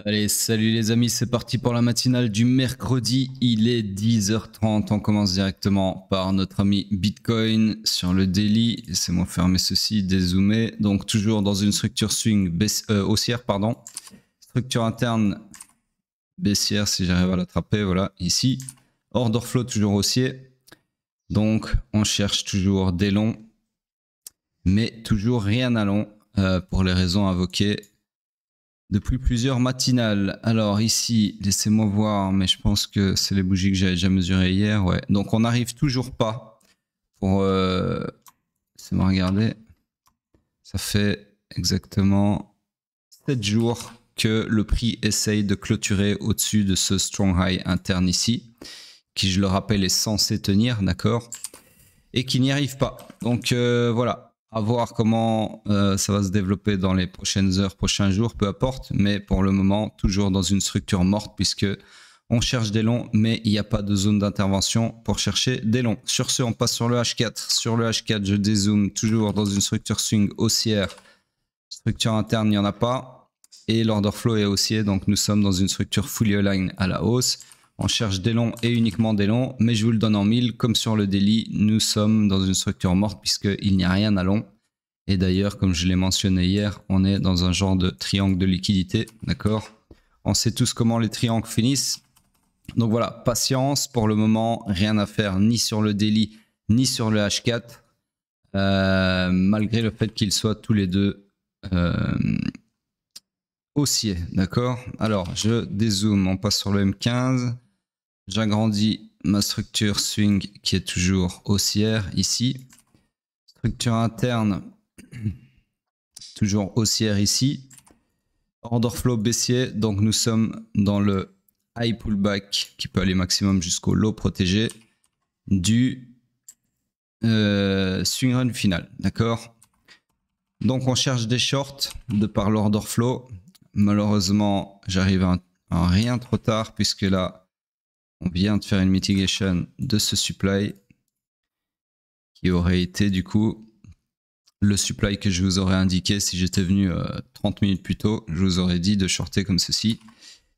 Allez, salut les amis, c'est parti pour la matinale du mercredi. Il est 10h30. On commence directement par notre ami Bitcoin sur le daily. Laissez-moi fermer ceci, dézoomer. Donc toujours dans une structure swing haussière, pardon. Structure interne baissière si j'arrive à l'attraper, voilà, ici. Order flow toujours haussier. Donc on cherche toujours des longs, mais toujours rien à long pour les raisons invoquées depuis plusieurs matinales. Alors ici, laissez-moi voir, mais je pense que c'est les bougies que j'avais déjà mesurées hier. Ouais. Donc on n'arrive toujours pas pour... laissez-moi regarder. Ça fait exactement 7 jours que le prix essaye de clôturer au-dessus de ce strong high interne ici, qui je le rappelle est censé tenir, d'accord, et qui n'y arrive pas. Donc voilà. À voir comment ça va se développer dans les prochaines heures, prochains jours, peu importe. Mais pour le moment, toujours dans une structure morte puisque on cherche des longs, mais il n'y a pas de zone d'intervention pour chercher des longs. Sur ce, on passe sur le H4. Sur le H4, je dézoome toujours dans une structure swing haussière. Structure interne, il n'y en a pas. Et l'order flow est haussier, donc nous sommes dans une structure fully aligned à la hausse. On cherche des longs et uniquement des longs, mais je vous le donne en mille. Comme sur le daily, nous sommes dans une structure morte puisqu'il n'y a rien à long. Et d'ailleurs, comme je l'ai mentionné hier, on est dans un genre de triangle de liquidité, d'accord? On sait tous comment les triangles finissent. Donc voilà, patience. Pour le moment, rien à faire ni sur le daily, ni sur le H4. Malgré le fait qu'ils soient tous les deux haussiers, d'accord? Alors, je dézoome, on passe sur le M15. J'agrandis ma structure swing qui est toujours haussière ici. Structure interne, toujours haussière ici. Order flow baissier, donc nous sommes dans le high pullback qui peut aller maximum jusqu'au low protégé du swing run final, d'accord? Donc on cherche des shorts de par l'order flow. Malheureusement, j'arrive à rien trop tard puisque là, on vient de faire une mitigation de ce supply qui aurait été du coup le supply que je vous aurais indiqué si j'étais venu 30 minutes plus tôt. Je vous aurais dit de shorter comme ceci.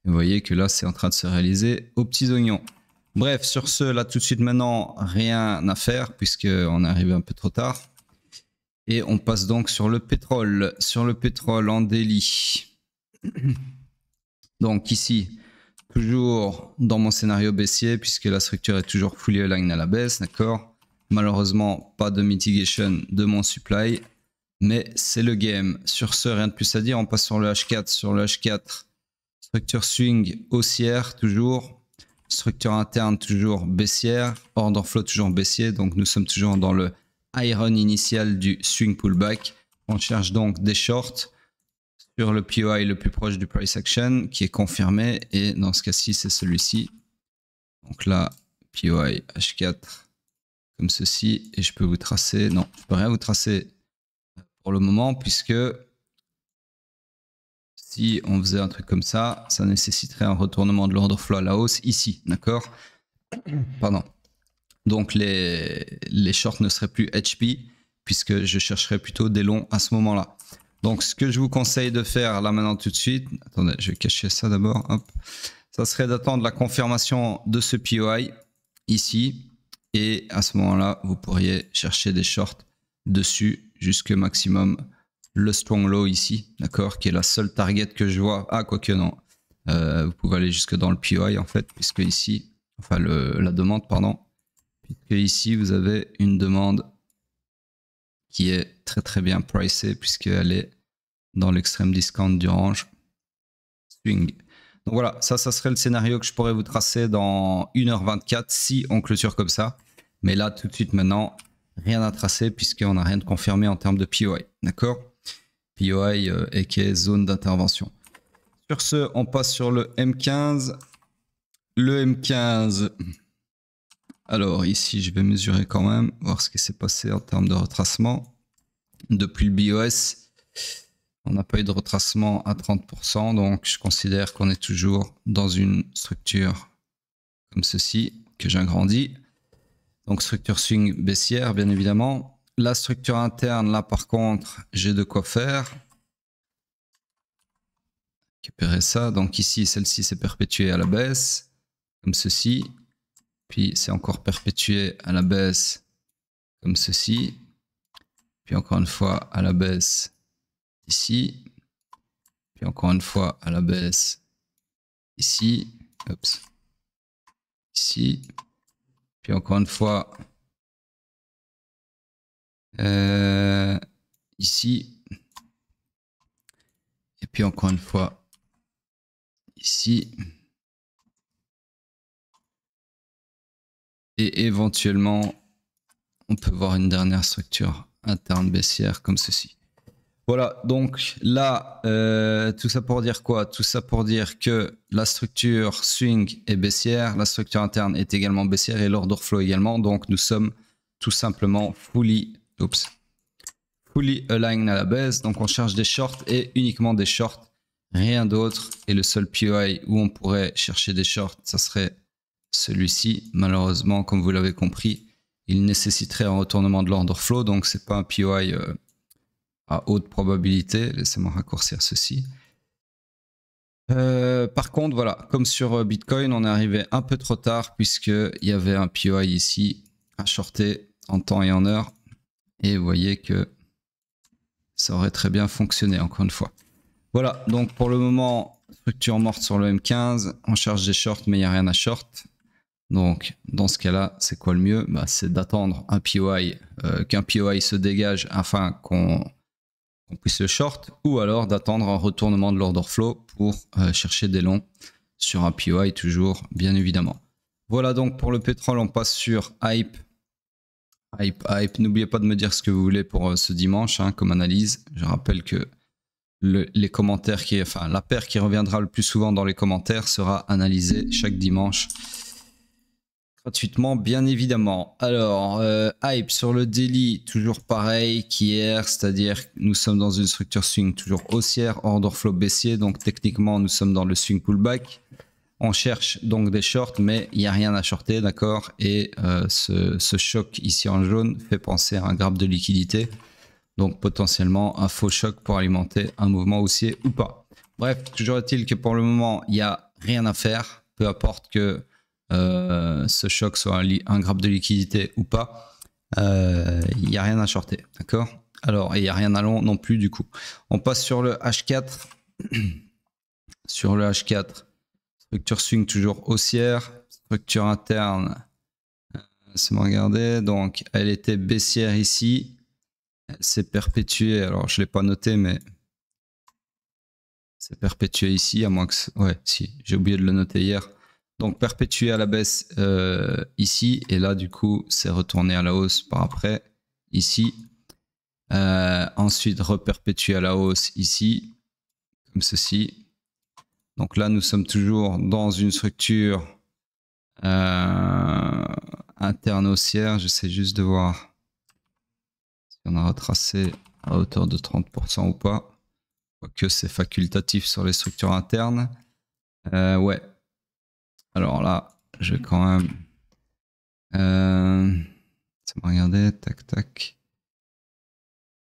Et vous voyez que là, c'est en train de se réaliser aux petits oignons. Bref, sur ce, là tout de suite maintenant, rien à faire puisqu'on est arrivé un peu trop tard. Et on passe donc sur le pétrole. Sur le pétrole en daily. Donc ici, toujours dans mon scénario baissier puisque la structure est toujours fully aligned à la baisse, d'accord? Malheureusement, pas de mitigation de mon supply, mais c'est le game. Sur ce, rien de plus à dire. On passe sur le H4. Sur le H4, structure swing haussière toujours. Structure interne toujours baissière. Order flow toujours baissier. Donc nous sommes toujours dans le high run initial du swing pullback. On cherche donc des shorts sur le POI le plus proche du price action qui est confirmé. Et dans ce cas-ci, c'est celui-ci. Donc là, POI H4 comme ceci. Et je peux vous tracer. Non, je peux rien vous tracer pour le moment puisque si on faisait un truc comme ça, ça nécessiterait un retournement de l'order flow à la hausse ici, d'accord? Pardon. Donc les shorts ne seraient plus HP puisque je chercherais plutôt des longs à ce moment-là. Donc ce que je vous conseille de faire là maintenant tout de suite, attendez, je vais cacher ça d'abord, hop, ça serait d'attendre la confirmation de ce POI ici et à ce moment-là, vous pourriez chercher des shorts dessus jusque maximum le strong low ici, d'accord, qui est la seule target que je vois. Ah, quoique non, vous pouvez aller jusque dans le POI en fait, puisque ici, enfin la demande, pardon, puisque ici vous avez une demande qui est très très bien pricée puisqu'elle est dans l'extrême discount du range swing. Donc voilà, ça serait le scénario que je pourrais vous tracer dans 1h24 si on clôture comme ça. Mais là, tout de suite maintenant, rien à tracer puisqu'on n'a rien de confirmé en termes de POI, d'accord? POI aka zone d'intervention. Sur ce, on passe sur le M15. Le M15, alors ici je vais mesurer quand même, voir ce qui s'est passé en termes de retracement. Depuis le BOS, on n'a pas eu de retracement à 30%, donc je considère qu'on est toujours dans une structure comme ceci, que j'agrandis. Donc structure swing baissière, bien évidemment. La structure interne, là par contre, j'ai de quoi faire. récupérer ça. Donc ici, celle-ci s'est perpétuée à la baisse, comme ceci. Puis c'est encore perpétué à la baisse, comme ceci. Puis encore une fois à la baisse, ici. Puis encore une fois à la baisse, ici. Oups. Ici. Puis encore une fois ici. Et puis encore une fois ici. Et éventuellement, on peut voir une dernière structure interne baissière comme ceci. Voilà, donc là, tout ça pour dire quoi? Tout ça pour dire que la structure swing est baissière, la structure interne est également baissière et l'order flow également. Donc nous sommes tout simplement fully aligned à la baisse. Donc on cherche des shorts et uniquement des shorts, rien d'autre. Et le seul POI où on pourrait chercher des shorts, ça serait celui-ci. Malheureusement, comme vous l'avez compris, il nécessiterait un retournement de l'order flow. Donc c'est pas un POI à haute probabilité. Laissez-moi raccourcir ceci. Par contre, voilà, comme sur Bitcoin, on est arrivé un peu trop tard puisqu'il y avait un POI ici à shorter en temps et en heure. Et vous voyez que ça aurait très bien fonctionné, encore une fois. Voilà, donc pour le moment, structure morte sur le M15. On cherche des shorts, mais il n'y a rien à short. Donc, dans ce cas-là, c'est quoi le mieux? C'est d'attendre un POI, qu'un POI se dégage afin qu'on puisse le short, ou alors d'attendre un retournement de l'order flow pour chercher des longs sur un POI toujours, bien évidemment. Voilà donc pour le pétrole, on passe sur Hype. N'oubliez pas de me dire ce que vous voulez pour ce dimanche comme analyse. Je rappelle que les commentaires, la paire qui reviendra le plus souvent dans les commentaires sera analysée chaque dimanche gratuitement, bien évidemment. Alors, Hype sur le daily, toujours pareil qu'hier, c'est-à-dire nous sommes dans une structure swing toujours haussière, order flow baissier, donc techniquement nous sommes dans le swing pullback. On cherche donc des shorts, mais il n'y a rien à shorter, d'accord? Et ce choc ici en jaune fait penser à un graphe de liquidité, donc potentiellement un faux choc pour alimenter un mouvement haussier ou pas. Bref, toujours est-il que pour le moment, il n'y a rien à faire, peu importe que ce choc soit un graphe de liquidité ou pas, il n'y a rien à shorter, d'accord? Alors, il n'y a rien à long non plus du coup. On passe sur le H4. Sur le H4, structure swing toujours haussière, structure interne, laissez-moi regarder, donc elle était baissière ici, elle s'est perpétuée, alors je ne l'ai pas noté, mais c'est perpétué ici, à moins que... Ouais, si, j'ai oublié de le noter hier. Donc perpétué à la baisse ici, et là du coup c'est retourné à la hausse par après, ici. Ensuite reperpétué à la hausse ici, comme ceci. Donc là nous sommes toujours dans une structure interne haussière. J'essaie juste de voir si on a retracé à hauteur de 30% ou pas. Quoique c'est facultatif sur les structures internes. Ouais. Alors là, je vais quand même... ça m'a regardé, tac tac.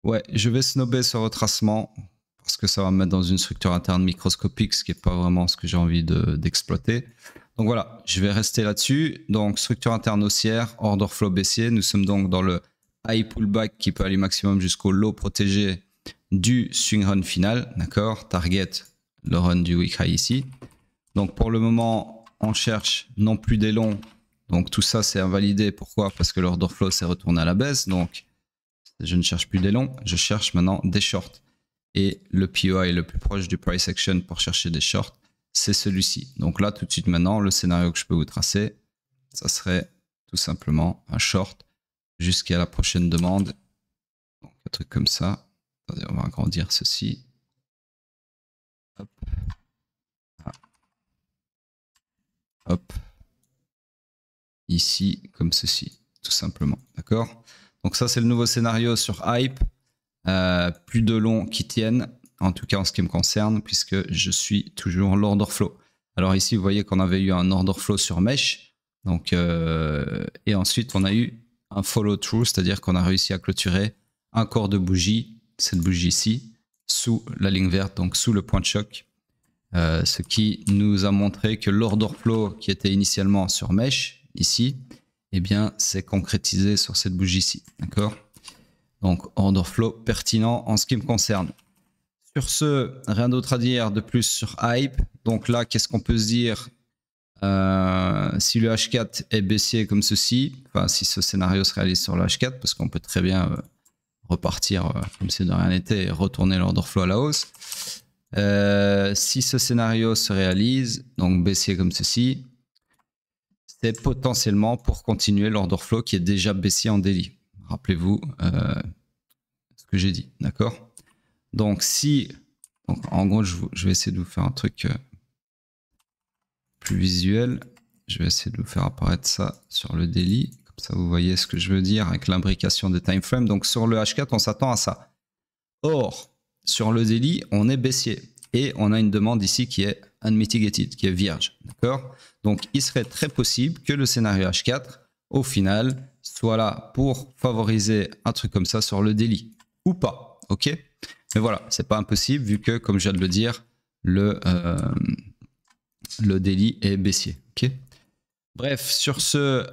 Ouais, je vais snobber ce retracement parce que ça va me mettre dans une structure interne microscopique, ce qui n'est pas vraiment ce que j'ai envie d'exploiter. Donc voilà, je vais rester là-dessus. Donc structure interne haussière, order flow baissier. Nous sommes donc dans le high pullback qui peut aller maximum jusqu'au low protégé du swing run final. D'accord, target le run du week high ici. Donc pour le moment, on cherche non plus des longs. Donc tout ça c'est invalidé. Pourquoi? Parce que l'order flow s'est retourné à la baisse. Donc je ne cherche plus des longs, je cherche maintenant des shorts. Et le POI le plus proche du price action pour chercher des shorts, c'est celui-ci. Donc là, tout de suite maintenant, le scénario que je peux vous tracer, ça serait tout simplement un short jusqu'à la prochaine demande. Donc un truc comme ça. Attendez, on va agrandir ceci. Hop. Ah. Hop. Ici, comme ceci, tout simplement. D'accord? Donc ça, c'est le nouveau scénario sur Hype. Plus de longs qui tiennent, en tout cas en ce qui me concerne, puisque je suis toujours l'order flow. Alors ici, vous voyez qu'on avait eu un order flow sur Mesh. Donc, et ensuite, on a eu un follow-through, c'est-à-dire qu'on a réussi à clôturer un corps de bougie, cette bougie ici, sous la ligne verte, donc sous le point de choc. Ce qui nous a montré que l'order flow qui était initialement sur Mesh, ici, eh bien, c'est concrétisé sur cette bougie-ci. D'accord? Donc, order flow pertinent en ce qui me concerne. Sur ce, rien d'autre à dire de plus sur Hype. Donc là, qu'est-ce qu'on peut se dire? Si le H4 est baissier comme ceci, enfin, si ce scénario se réalise sur le H4, parce qu'on peut très bien repartir comme si de rien n'était et retourner l'order flow à la hausse. Si ce scénario se réalise, donc baissier comme ceci, c'est potentiellement pour continuer l'order flow qui est déjà baissier en daily. Rappelez-vous ce que j'ai dit, d'accord? Donc si, donc en gros, je vais essayer de vous faire un truc plus visuel. Je vais essayer de vous faire apparaître ça sur le daily, comme ça vous voyez ce que je veux dire avec l'imbrication des time frames. Donc sur le H4, on s'attend à ça. Or, sur le daily, on est baissier et on a une demande ici qui est unmitigated, qui est vierge, d'accord? Donc il serait très possible que le scénario H4, au final, soit là pour favoriser un truc comme ça sur le daily ou pas, ok? Mais voilà, c'est pas impossible vu que, comme je viens de le dire, le daily est baissier, ok? Bref, sur ce,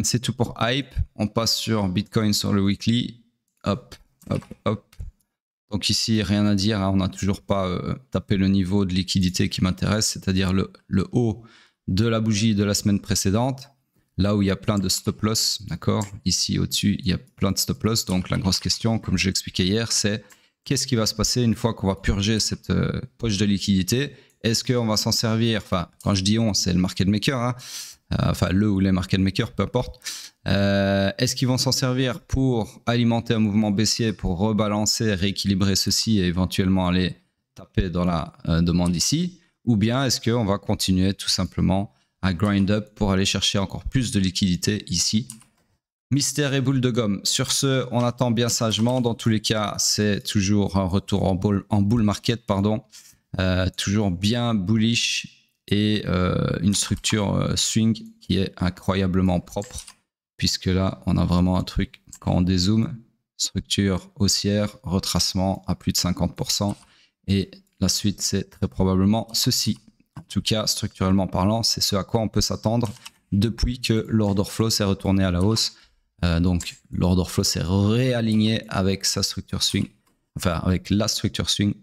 c'est tout pour Hype. On passe sur Bitcoin sur le weekly. Hop, hop, hop. Donc ici, rien à dire, hein, on n'a toujours pas tapé le niveau de liquidité qui m'intéresse, c'est-à-dire le haut de la bougie de la semaine précédente, là où il y a plein de stop-loss, d'accord? Ici, au-dessus, il y a plein de stop-loss. Donc la grosse question, comme je l'expliquais hier, c'est qu'est-ce qui va se passer une fois qu'on va purger cette poche de liquidité? Est-ce qu'on va s'en servir? Enfin, quand je dis on, c'est le market maker, hein, enfin le ou les market makers, peu importe. Est-ce qu'ils vont s'en servir pour alimenter un mouvement baissier, pour rebalancer, rééquilibrer ceci et éventuellement aller taper dans la demande ici? Ou bien est-ce qu'on va continuer tout simplement à grind up pour aller chercher encore plus de liquidité ici? Mystère et boule de gomme. Sur ce, on attend bien sagement. Dans tous les cas, c'est toujours un retour en bull market, pardon. Toujours bien bullish et une structure swing qui est incroyablement propre. Puisque là, on a vraiment un truc, quand on dézoome, structure haussière, retracement à plus de 50%. Et la suite, c'est très probablement ceci. En tout cas, structurellement parlant, c'est ce à quoi on peut s'attendre depuis que l'order flow s'est retourné à la hausse. Donc, l'order flow s'est réaligné avec sa structure swing, enfin avec la structure swing.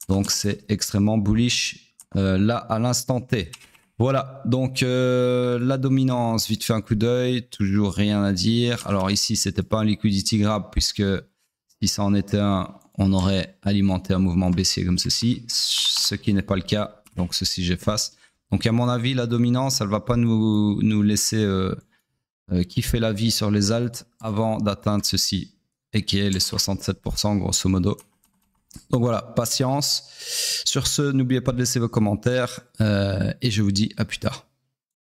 Donc, c'est extrêmement bullish là à l'instant T. Voilà, donc la dominance, vite fait un coup d'œil, toujours rien à dire. Alors ici, c'était pas un liquidity grab puisque si ça en était un, on aurait alimenté un mouvement baissier comme ceci, ce qui n'est pas le cas. Donc ceci, j'efface. Donc à mon avis, la dominance, elle va pas nous laisser kiffer la vie sur les alts avant d'atteindre ceci, et qui est les 67% grosso modo. Donc voilà, patience. Sur ce, n'oubliez pas de laisser vos commentaires et je vous dis à plus tard.